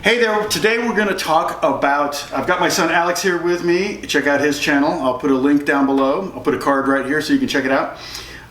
Hey there, today we're going to talk about, I've got my son Alex here with me. Check out his channel. I'll put a link down below. I'll put a card right here so you can check it out.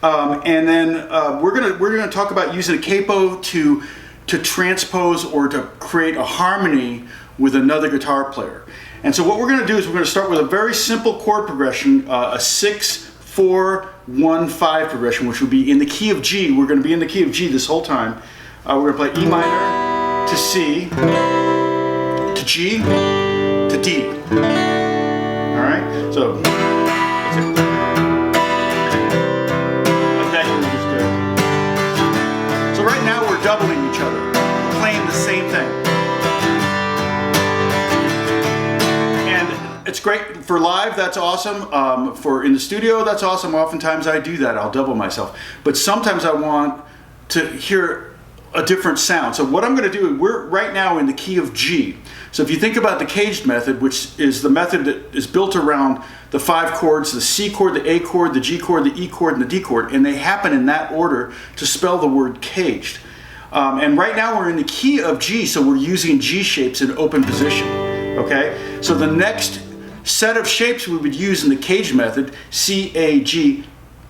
And then we're gonna talk about using a capo to transpose or to create a harmony with another guitar player. And so what we're going to do is we're going to start with a very simple chord progression, a 6-4-1-5 progression, which will be in the key of G. We're going to be in the key of G this whole time. We're going to play E minor to C to G to D. All right, so that's it. Like that, you just do. So right now we're doubling each other, playing the same thing. It's great for live, that's awesome. For in the studio, that's awesome. Oftentimes I do that, I'll double myself. But sometimes I want to hear a different sound. So what I'm going to do, we're right now in the key of G. So if you think about the caged method, which is the method that is built around the 5 chords, the C chord, the A chord, the G chord, the E chord, and the D chord, and they happen in that order to spell the word caged. And right now we're in the key of G, so we're using G shapes in open position. Okay? So the next set of shapes we would use in the cage method, C, A, G,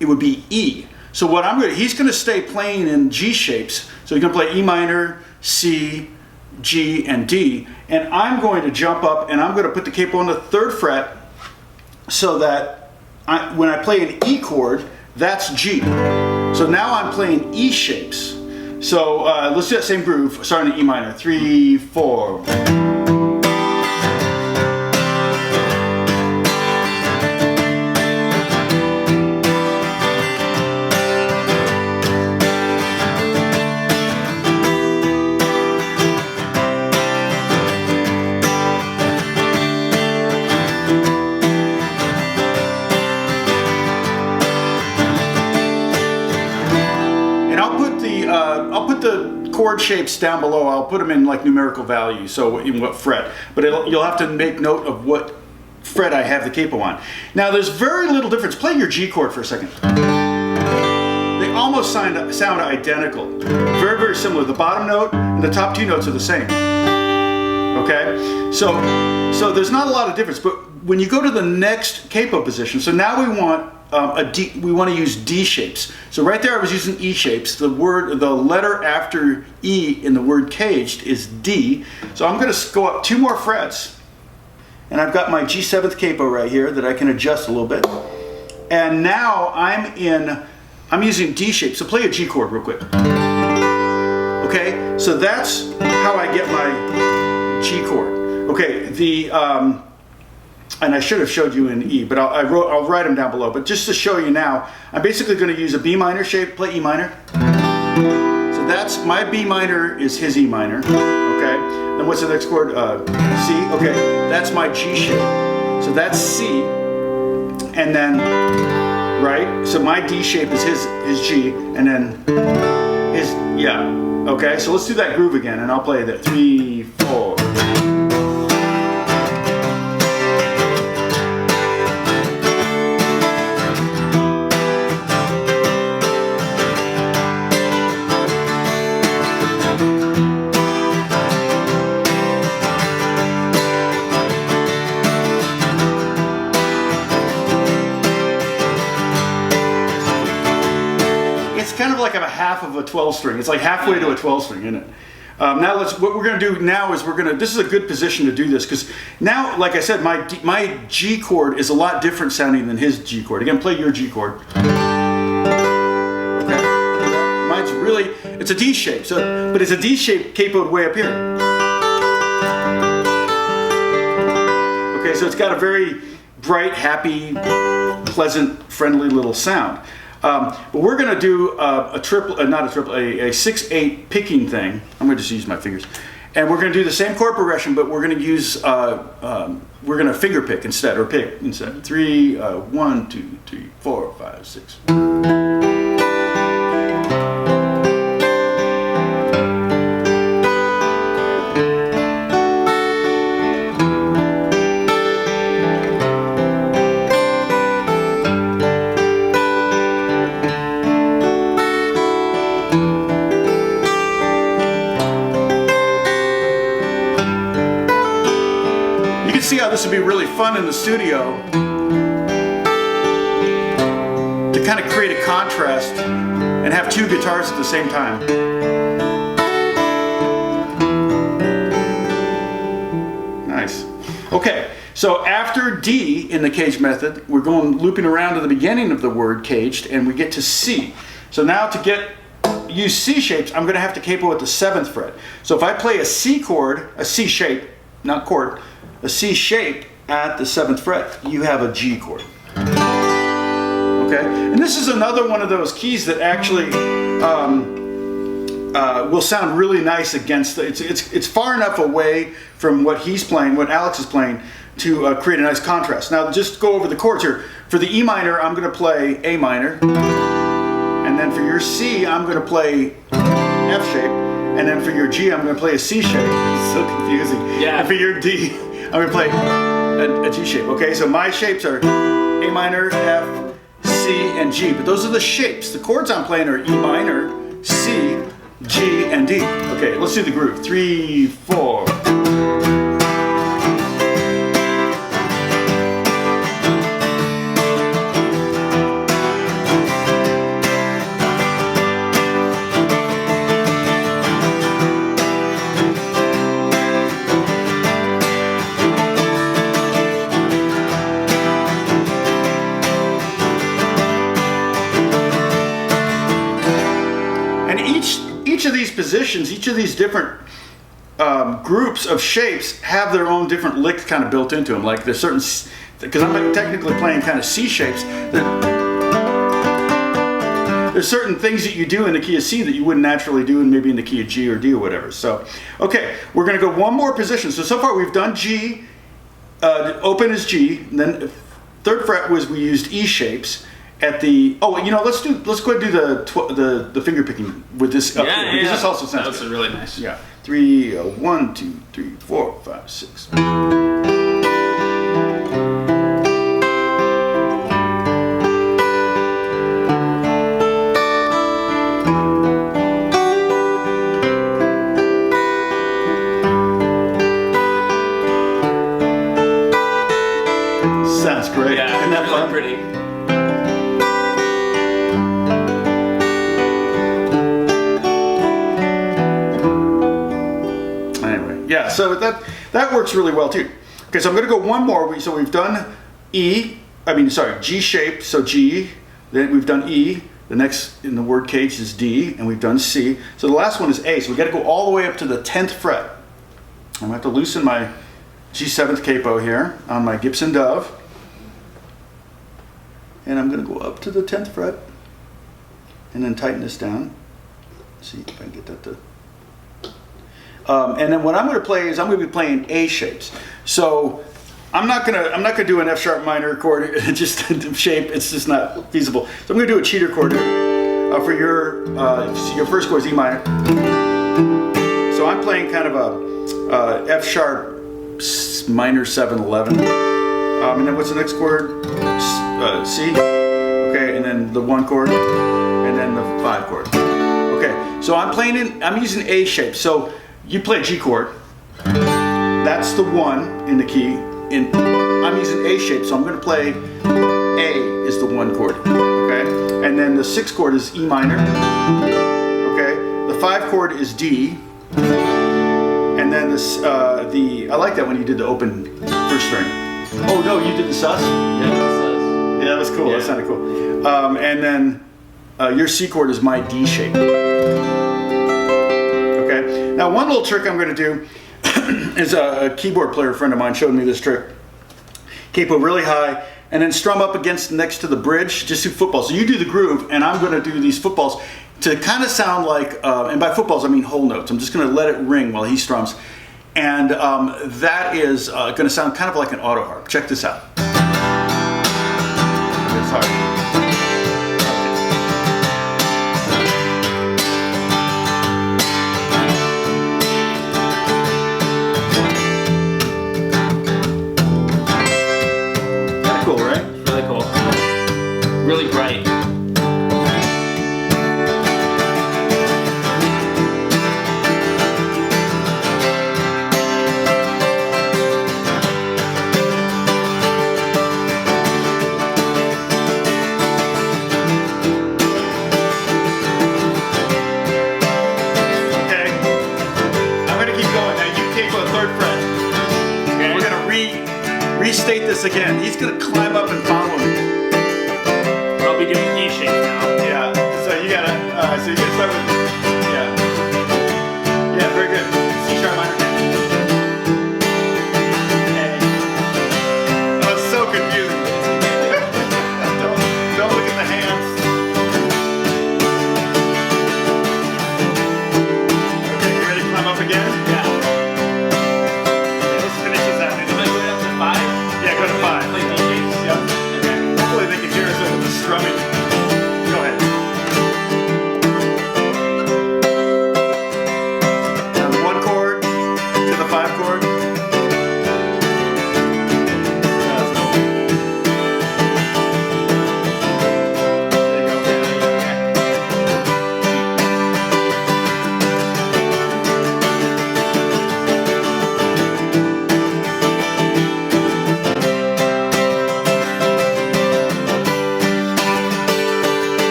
it would be E. So what he's going to stay playing in G shapes. So he's going to play E minor, C, G, and D. And I'm going to jump up and I'm going to put the capo on the 3rd fret so that when I play an E chord, that's G. So now I'm playing E shapes. So let's do that same groove, starting in E minor, 3, 4. I'll put the chord shapes down below. I'll put them in like numerical values, so in what fret. But you'll have to make note of what fret I have the capo on. Now there's very little difference. Play your G chord for a second. They almost sound identical. Very, very similar. The bottom note and the top 2 notes are the same. Okay? So there's not a lot of difference. But when you go to the next capo position, so now we want we want to use D shapes. So right there I was using E shapes. The letter after E in the word caged is D. So I'm going to go up 2 more frets. And I've got my G7th capo right here that I can adjust a little bit. And now I'm using D shapes. So play a G chord real quick. Okay, so that's how I get my G chord. Okay, and I should have showed you in E, but I'll write them down below. But just to show you now, I'm basically going to use a B minor shape, play E minor. So that's, my B minor is his E minor, okay? Then what's the next chord? C, okay, that's my G shape. So that's C, and then, right? So my D shape is his G, and then his, yeah. Okay, so let's do that groove again, and I'll play that 3, 4. Kind of like a half of a 12 string. It's like halfway to a 12 string, isn't it? Now what we're going to do now is this is a good position to do this, because now, like I said, my G chord is a lot different sounding than his G chord. Again, play your G chord. Okay. Mine's really, it's a D shape, but it's a D shape capoed way up here. Okay, so it's got a very bright, happy, pleasant, friendly little sound. But we're going to do a 6/8 picking thing. I'm going to just use my fingers. And we're going to do the same chord progression, but we're going to use, we're going to finger pick instead, or pick instead. 3, 1, 2, 3, 4, 5, 6. this would be really fun in the studio to kind of create a contrast and have two guitars at the same time. Nice. Okay, so after D in the cage method, we're going looping around to the beginning of the word caged, and we get to C. So now to use C shapes, I'm going to have to capo at the 7th fret. So if I play a C chord, a C shape, not chord, a C shape at the 7th fret, you have a G chord. Okay, and this is another one of those keys that actually will sound really nice against it's far enough away from what he's playing, what Alex is playing, to create a nice contrast. Now just go over the chords here. For the E minor, I'm going to play A minor, and then for your C, I'm going to play F shape, and then for your G, I'm going to play a C shape. It's so confusing. Yeah. And for your D, I'm going to play a G shape. Okay, so my shapes are A minor, F, C, and G, but those are the shapes. The chords I'm playing are E minor, C, G, and D. Okay, let's do the groove. 3, 4. Each of these positions, each of these different groups of shapes have their own different licks kind of built into them. Like there's certain, because I'm technically playing kind of C shapes, there's certain things that you do in the key of C that you wouldn't naturally do in maybe in the key of G or D or whatever. So, okay, we're going to go one more position. So far we've done G, open is G, and then 3rd fret was we used E shapes. At the let's go ahead and do the finger picking with this up here, because this also sounds That's good. really nice. Yeah, 3 1 2 3 4 5 6. Sounds great. Yeah, Isn't that really fun? pretty. Yeah, so that works really well too. Okay, so I'm going to go one more. So we've done G shape, so G, then we've done E, the next in the word cage is D, and we've done C. So the last one is A, so we got to go all the way up to the 10th fret. I'm going to have to loosen my G7th capo here on my Gibson Dove. And I'm going to go up to the 10th fret and then tighten this down. Let's see if I can get that to... and then what I'm going to play is I'm going to be playing A shapes. So I'm not gonna do an F sharp minor chord, just shape. It's just not feasible. So I'm going to do a cheater chord for your first chord is E minor. So I'm playing kind of a F sharp minor 7/11. And then what's the next chord? C. Okay, and then the 1 chord, and then the 5 chord. Okay, so I'm using A shape. So you play a G chord, that's the 1 in the key, and I'm using A shape, so I'm going to play A is the 1 chord, okay? And then the 6 chord is E minor, okay? The 5 chord is D, and then I like that when you did the open first string. Oh no, you did the sus? Yeah, Yeah, that was cool, Yeah. that sounded cool. And then your C chord is my D shape. Now, one little trick I'm going to do is a keyboard player friend of mine showed me this trick. Capo really high, and then strum up against next to the bridge. Just do footballs. So you do the groove, and I'm going to do these footballs to kind of sound like, and by footballs I mean whole notes. I'm just going to let it ring while he strums, and that is going to sound kind of like an auto harp. Check this out. It's hard. Cool, right? Really cool. Really bright. this again. He's gonna climb up and follow me. I'll be doing E shape now. Yeah. So you gotta start with, yeah. Yeah, very good. C sharp minor. Okay. Oh, it's so confusing. don't look at the hands. Okay, you ready to climb up again? Yeah. Okay, let's finish this out. Am I going up to 5? Yeah, go to 5. Play D shapes? Yep. Okay. Hopefully they can hear us over the strumming. Go ahead. Now the 1 chord to the 5 chord. There you go.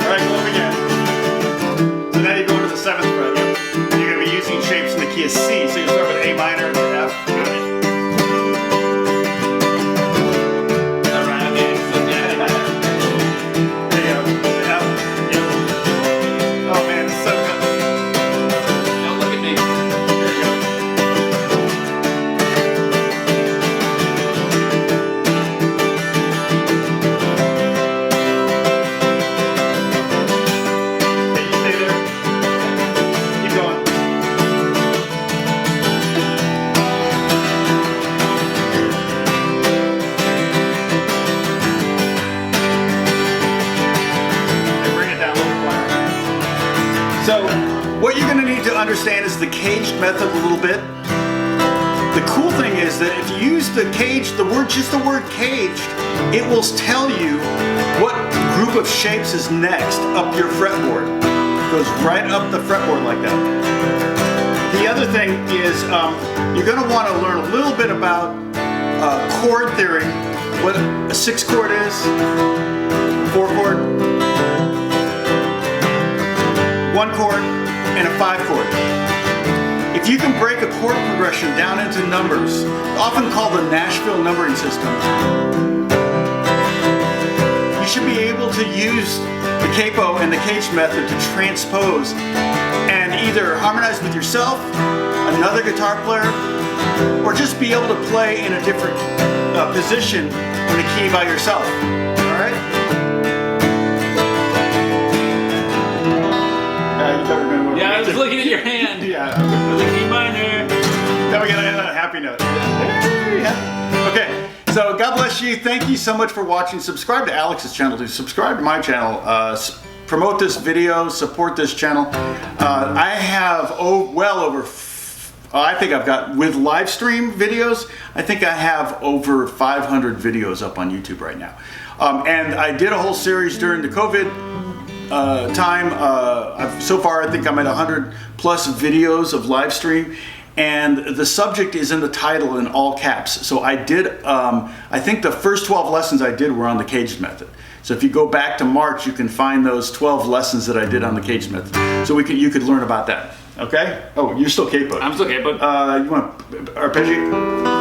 All right, go up again. So now you go into the 7th fret. You're going to be using shapes in the key of C. So you start with A minor to F. Got it. Alright, okay. So yeah. There you go. To F. Yep. Oh man, it's so good. Don't look at me. There you go. Okay, you stay there. Keep going. Okay, bring it down a little choir. So, what you're going to need to understand is the caged method a little bit. The cool thing is that if you use the word caged, it will tell you what group of shapes is next up your fretboard. It goes right up the fretboard like that. The other thing is you're going to want to learn a little bit about chord theory, what a 6 chord is, 4 chord, 1 chord, and a 5 chord. If you can break a chord progression down into numbers, often called the Nashville numbering system, you should be able to use the capo and the caged method to transpose and either harmonize with yourself, another guitar player, or just be able to play in a different position in a key by yourself. All right? You better remember. Yeah, I was looking at your hand. Yeah. With the E minor. Then we gotta end on a happy note. Okay, so God bless you. Thank you so much for watching. Subscribe to Alex's channel too. Subscribe to my channel. Promote this video. Support this channel. I have well over. I think I've got, with live stream videos, I think I have over 500 videos up on YouTube right now. And I did a whole series during the COVID time. So far I think I'm at 100 plus videos of live stream, and the subject is in the title in all caps. So I did, I think the first 12 lessons I did were on the caged method. So if you go back to March, you can find those 12 lessons that I did on the caged method. So you could learn about that. Okay? Oh, you're still capo. I'm still capo. You want arpeggio?